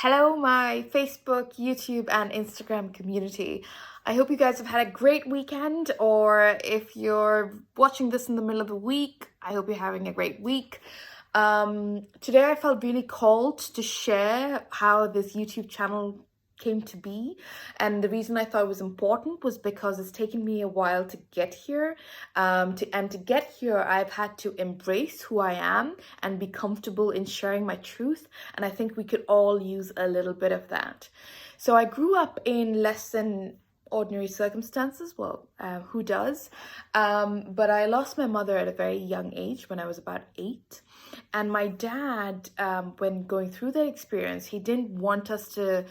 Hello, my Facebook, YouTube, and Instagram community. I hope you guys have had a great weekend, or if you're watching this in the middle of the week, I hope you're having a great week. Today, I felt really called to share how this YouTube channel came to be, and the reason I thought it was important was because it's taken me a while to get here. To get here, I've had to embrace who I am and be comfortable in sharing my truth, and I think we could all use a little bit of that. So I grew up in less than ordinary circumstances. Well, who does? But I lost my mother at a very young age when I was about 8. And my dad, when going through that experience, he didn't want us to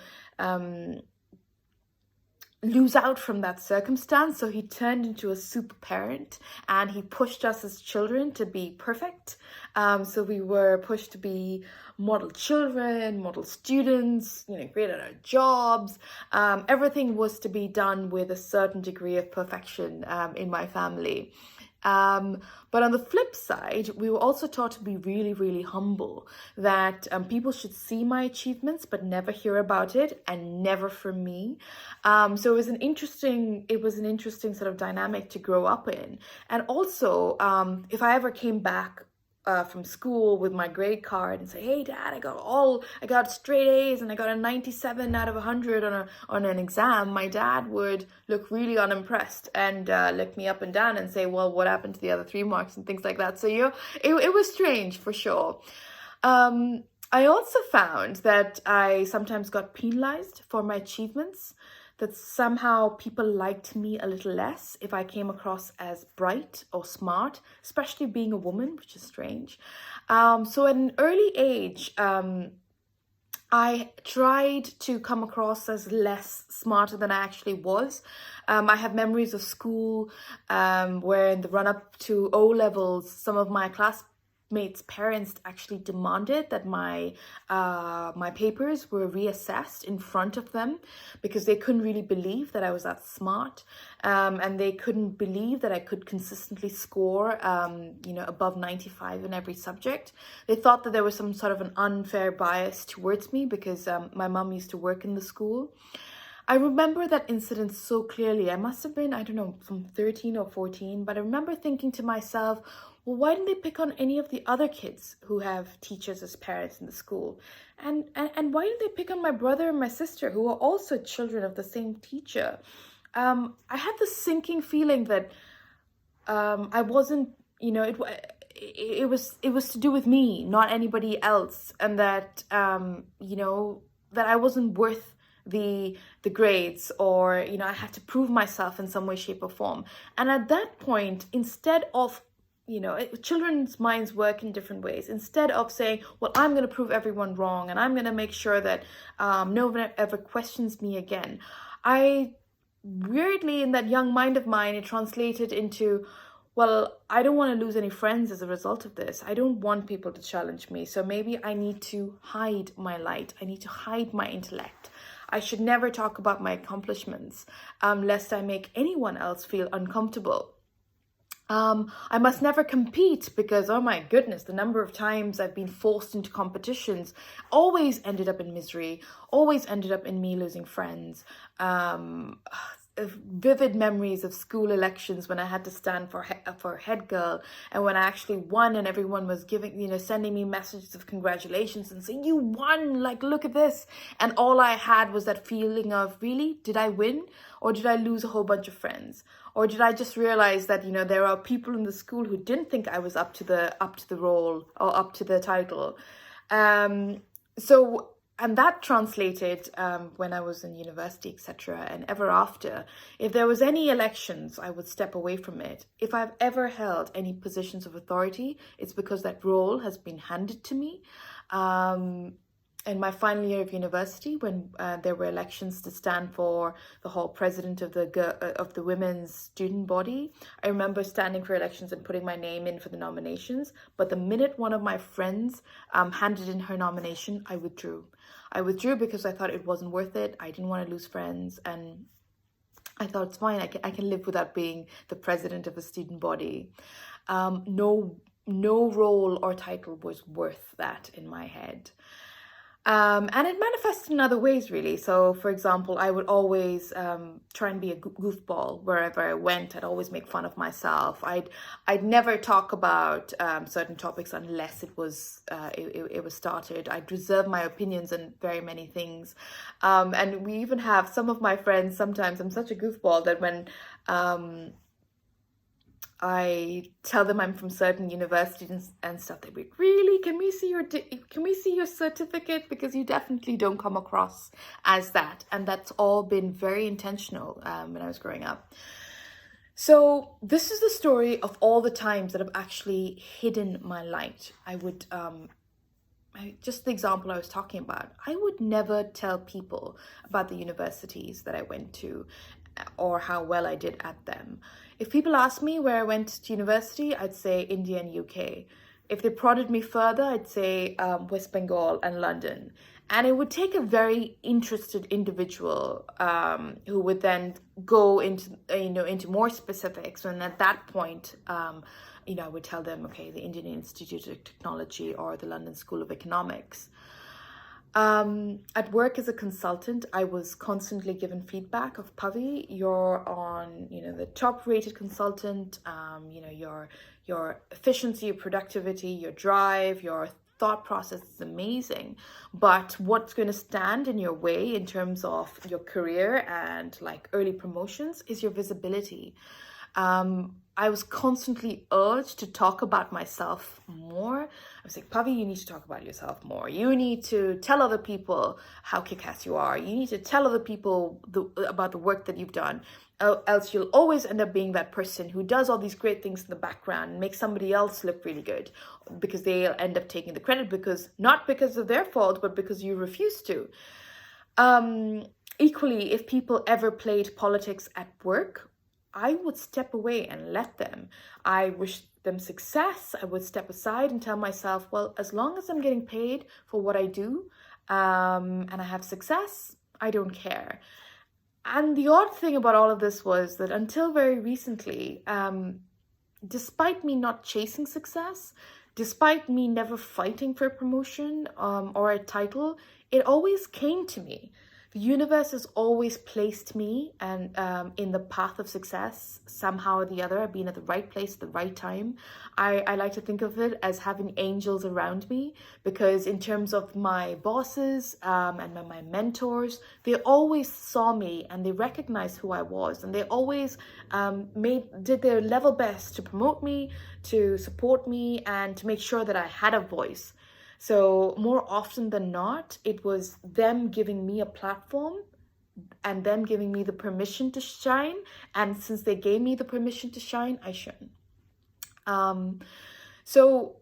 lose out from that circumstance. So he turned into a super parent and he pushed us as children to be perfect. So we were pushed to be model children, model students, great at our jobs. Everything was to be done with a certain degree of perfection in my family. But on the flip side, we were also taught to be really, really humble, that people should see my achievements, but never hear about it, and never from me. So it was an interesting sort of dynamic to grow up in. And also, if I ever came back from school with my grade card and say, "Hey Dad, I got straight A's and I got a 97 out of 100 on an exam," my dad would look really unimpressed and look me up and down and say, "Well, what happened to the other 3 marks?" and things like that. So it was strange for sure. I also found that I sometimes got penalized for my achievements, that somehow people liked me a little less if I came across as bright or smart, especially being a woman, which is strange. So at an early age, I tried to come across as less smarter than I actually was. I have memories of school where in the run-up to O-levels, some of my classmates' parents actually demanded that my papers were reassessed in front of them because they couldn't really believe that I was that smart, and they couldn't believe that I could consistently score above 95 in every subject. They thought that there was some sort of an unfair bias towards me because my mom used to work in the school. I remember that incident so clearly. I must have been, I don't know, from 13 or 14, but I remember thinking to myself, well, why didn't they pick on any of the other kids who have teachers as parents in the school? And why didn't they pick on my brother and my sister, who are also children of the same teacher? I had this sinking feeling that I wasn't, it was to do with me, not anybody else, and that that I wasn't worth the grades, or I had to prove myself in some way, shape, or form. And at that point, instead of children's minds work in different ways. Instead of saying, well, I'm going to prove everyone wrong and I'm going to make sure that no one ever questions me again, I weirdly, in that young mind of mine, it translated into, well, I don't want to lose any friends as a result of this. I don't want people to challenge me. So maybe I need to hide my light. I need to hide my intellect. I should never talk about my accomplishments, lest I make anyone else feel uncomfortable. I must never compete because, oh my goodness, the number of times I've been forced into competitions always ended up in misery, always ended up in me losing friends. Vivid memories of school elections when I had to stand for head girl, and when I actually won and everyone was sending me messages of congratulations and saying, "You won, like, look at this." And all I had was that feeling of, really, did I win, or did I lose a whole bunch of friends? Or did I just realize that there are people in the school who didn't think I was up to the role or up to the title? And that translated when I was in university, etc. And ever after, if there was any elections, I would step away from it. If I've ever held any positions of authority, it's because that role has been handed to me. In my final year of university, when there were elections to stand for the whole president of the women's student body, I remember standing for elections and putting my name in for the nominations. But the minute one of my friends handed in her nomination, I withdrew. I withdrew because I thought it wasn't worth it. I didn't want to lose friends, and I thought it's fine. I can live without being the president of a student body. No role or title was worth that in my head. And it manifested in other ways, really. So, for example, I would always try and be a goofball wherever I went. I'd always make fun of myself. I'd never talk about certain topics unless it was started. I'd reserve my opinions on very many things. And we even have some of my friends. Sometimes I'm such a goofball that when I tell them I'm from certain universities and stuff, they'd be, really, can we see your certificate, because you definitely don't come across as that. And that's all been very intentional when I was growing up. So this is the story of all the times that I've actually hidden my light. Just the example I was talking about, I would never tell people about the universities that I went to or how well I did at them. If people ask me where I went to university, I'd say India and UK. If they prodded me further, I'd say West Bengal and London. And it would take a very interested individual who would then go into more specifics. And at that point, I would tell them, okay, the Indian Institute of Technology or the London School of Economics. At work as a consultant, I was constantly given feedback of, Pavi, you're on, the top-rated consultant. Your efficiency, your productivity, your drive, your thought process is amazing. But what's going to stand in your way in terms of your career and like early promotions is your visibility. I was constantly urged to talk about myself more. I was like, Pavi, you need to talk about yourself more. You need to tell other people how kick-ass you are. You need to tell other people about the work that you've done. Else you'll always end up being that person who does all these great things in the background and makes somebody else look really good, because they'll end up taking the credit, not because of their fault, but because you refuse to. Equally, if people ever played politics at work, I would step away and let them. I wish them success. I would step aside and tell myself, well, as long as I'm getting paid for what I do and I have success, I don't care. And the odd thing about all of this was that until very recently, despite me not chasing success, despite me never fighting for a promotion or a title, it always came to me. The universe has always placed me and in the path of success, somehow or the other. I've been at the right place at the right time. I like to think of it as having angels around me, because in terms of my bosses and my mentors, they always saw me and they recognized who I was, and they always did their level best to promote me, to support me, and to make sure that I had a voice. So more often than not, it was them giving me a platform and them giving me the permission to shine. And since they gave me the permission to shine, I shone. So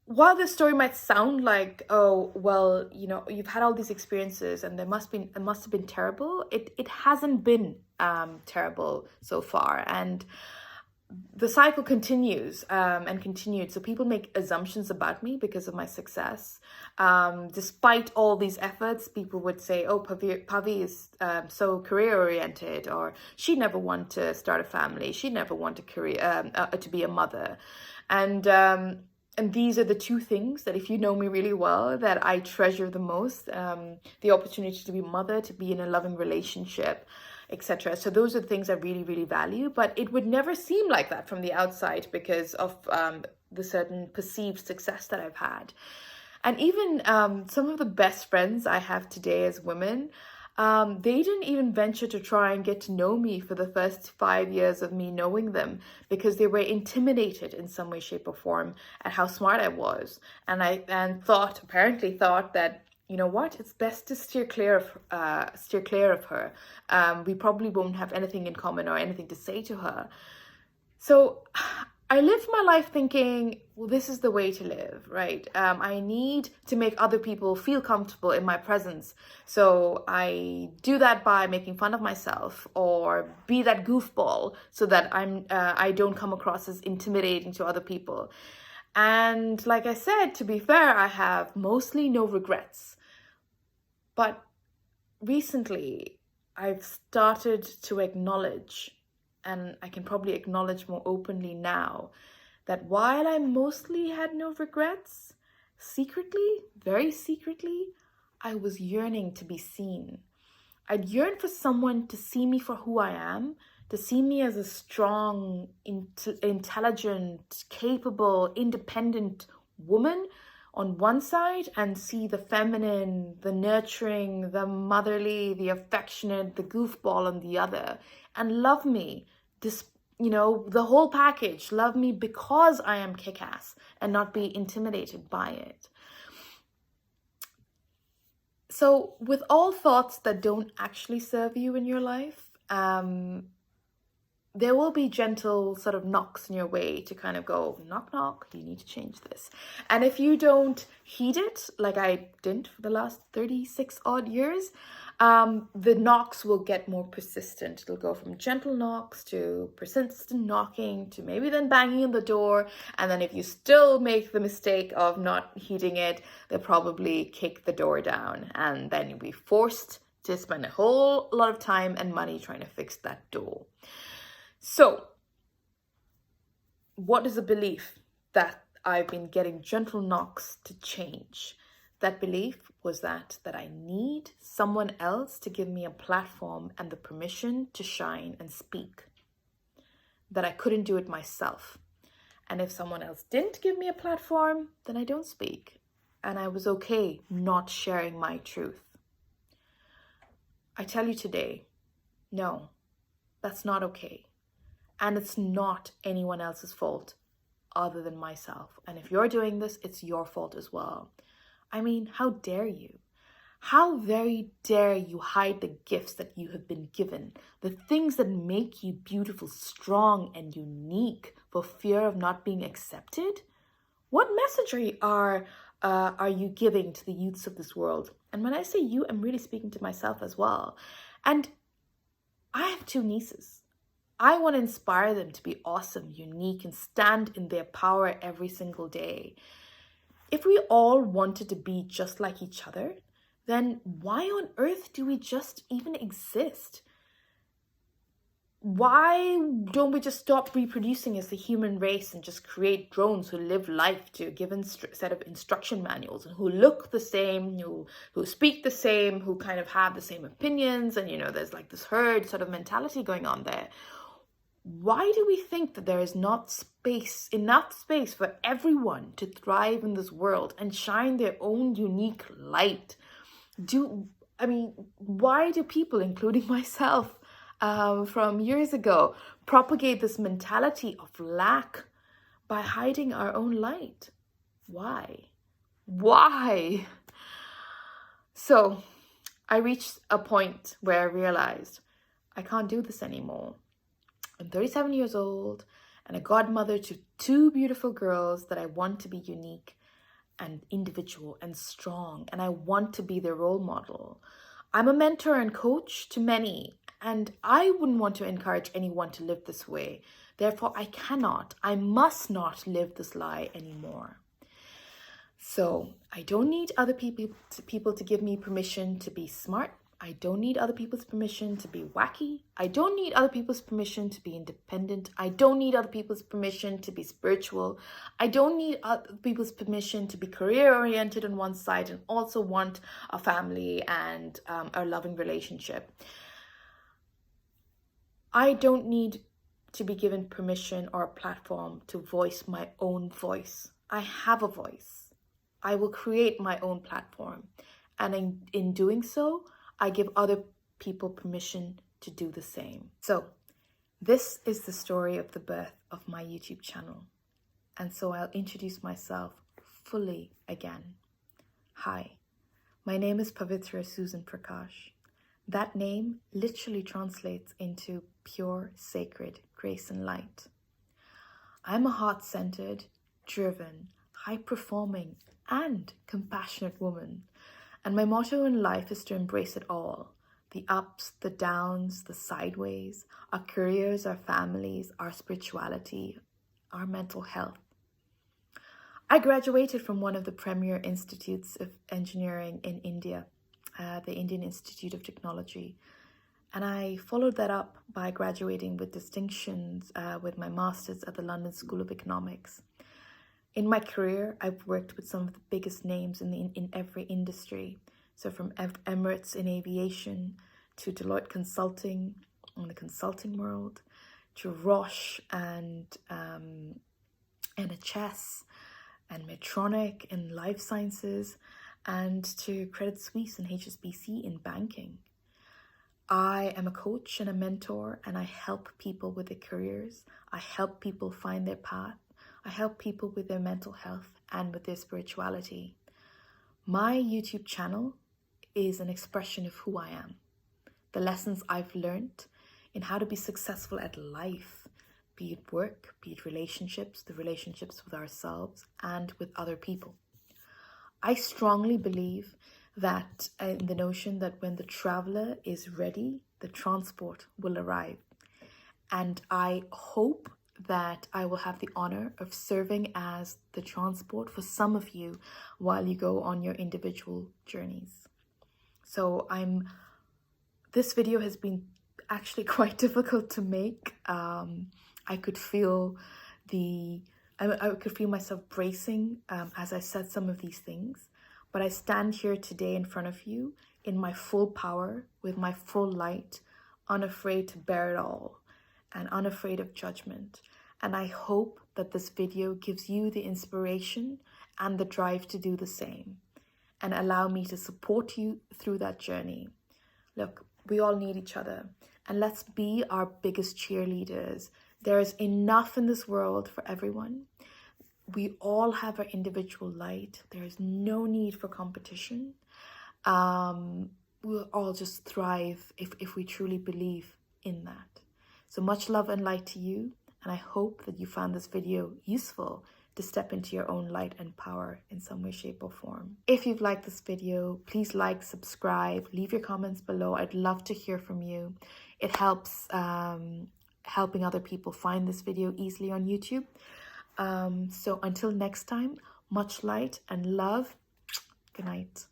while this story might sound like, oh, well, you've had all these experiences and it must have been terrible, it hasn't been terrible so far. And the cycle continues and continued. So people make assumptions about me because of my success. Despite all these efforts, people would say, oh, Pavi is so career-oriented, or she never wanted to start a family. She never wanted to be a mother. And these are the two things that, if you know me really well, that I treasure the most. The opportunity to be a mother, to be in a loving relationship, etc. So those are the things I really, really value, but it would never seem like that from the outside because of the certain perceived success that I've had. And even some of the best friends I have today as women, they didn't even venture to try and get to know me for the first 5 years of me knowing them, because they were intimidated in some way, shape, or form at how smart I was. And apparently thought that, you know what, it's best to steer clear of her. We probably won't have anything in common or anything to say to her. So I lived my life thinking, well, this is the way to live, right? I need to make other people feel comfortable in my presence. So I do that by making fun of myself or be that goofball so that I don't come across as intimidating to other people. And like I said, to be fair, I have mostly no regrets. But recently, I've started to acknowledge, and I can probably acknowledge more openly now, that while I mostly had no regrets, secretly, very secretly, I was yearning to be seen. I'd yearn for someone to see me for who I am, to see me as a strong, intelligent, capable, independent woman on one side, and see the feminine, the nurturing, the motherly, the affectionate, the goofball on the other, and love me, the whole package. Love me because I am kick-ass and not be intimidated by it. So with all thoughts that don't actually serve you in your life, there will be gentle sort of knocks in your way to kind of go, knock, knock, you need to change this. And if you don't heed it, like I didn't for the last 36 odd years, the knocks will get more persistent. It'll go from gentle knocks to persistent knocking to maybe then banging on the door. And then if you still make the mistake of not heeding it, they'll probably kick the door down. And then you'll be forced to spend a whole lot of time and money trying to fix that door. So, what is a belief that I've been getting gentle knocks to change? That belief was that I need someone else to give me a platform and the permission to shine and speak. That I couldn't do it myself. And if someone else didn't give me a platform, then I don't speak. And I was okay not sharing my truth. I tell you today, no, that's not okay. And it's not anyone else's fault other than myself. And if you're doing this, it's your fault as well. I mean, how dare you? How very dare you hide the gifts that you have been given, the things that make you beautiful, strong, and unique for fear of not being accepted? What message are you giving to the youths of this world? And when I say you, I'm really speaking to myself as well. And I have 2 nieces. I want to inspire them to be awesome, unique, and stand in their power every single day. If we all wanted to be just like each other, then why on earth do we just even exist? Why don't we just stop reproducing as the human race and just create drones who live life to a given set of instruction manuals and who look the same, who speak the same, who kind of have the same opinions, and there's like this herd sort of mentality going on there. Why do we think that there is not enough space for everyone to thrive in this world and shine their own unique light? Why do people, including myself, from years ago, propagate this mentality of lack by hiding our own light? Why? So I reached a point where I realized I can't do this anymore. I'm 37 years old and a godmother to 2 beautiful girls that I want to be unique and individual and strong, and I want to be their role model. I'm a mentor and coach to many, and I wouldn't want to encourage anyone to live this way. Therefore, I must not live this lie anymore. So I don't need other people to give me permission to be smart. I don't need other people's permission to be wacky. I don't need other people's permission to be independent. I don't need other people's permission to be spiritual. I don't need other people's permission to be career-oriented on one side and also want a family and a loving relationship. I don't need to be given permission or a platform to voice my own voice. I have a voice. I will create my own platform. And in doing so, I give other people permission to do the same. So this is the story of the birth of my YouTube channel. And so I'll introduce myself fully again. Hi, my name is Pavitra Susan Prakash. That name literally translates into pure, sacred grace and light. I'm a heart-centered, driven, high-performing, and compassionate woman. And my motto in life is to embrace it all. The ups, the downs, the sideways, our careers, our families, our spirituality, our mental health. I graduated from one of the premier institutes of engineering in India, the Indian Institute of Technology. And I followed that up by graduating with distinctions with my master's at the London School of Economics. In my career, I've worked with some of the biggest names in every industry. So from Emirates in aviation, to Deloitte Consulting in the consulting world, to Roche and NHS and Medtronic in life sciences, and to Credit Suisse and HSBC in banking. I am a coach and a mentor, and I help people with their careers. I help people find their path. I help people with their mental health and with their spirituality. My YouTube channel is an expression of who I am, the lessons I've learned in how to be successful at life, be it work, be it relationships, the relationships with ourselves and with other people. I strongly believe that in the notion that when the traveler is ready, the transport will arrive. And I hope that I will have the honor of serving as the transport for some of you while you go on your individual journeys. So this video has been actually quite difficult to make. I could feel I could feel myself bracing as I said some of these things, but I stand here today in front of you in my full power, with my full light, unafraid to bear it all and unafraid of judgment. And I hope that this video gives you the inspiration and the drive to do the same and allow me to support you through that journey. Look, we all need each other, and let's be our biggest cheerleaders. There is enough in this world for everyone. We all have our individual light. There is no need for competition. We'll all just thrive if we truly believe in that. So much love and light to you, and I hope that you found this video useful to step into your own light and power in some way, shape, or form. If you've liked this video, please like, subscribe, leave your comments below. I'd love to hear from you. It helps helping other people find this video easily on YouTube. So until next time, much light and love. Good night.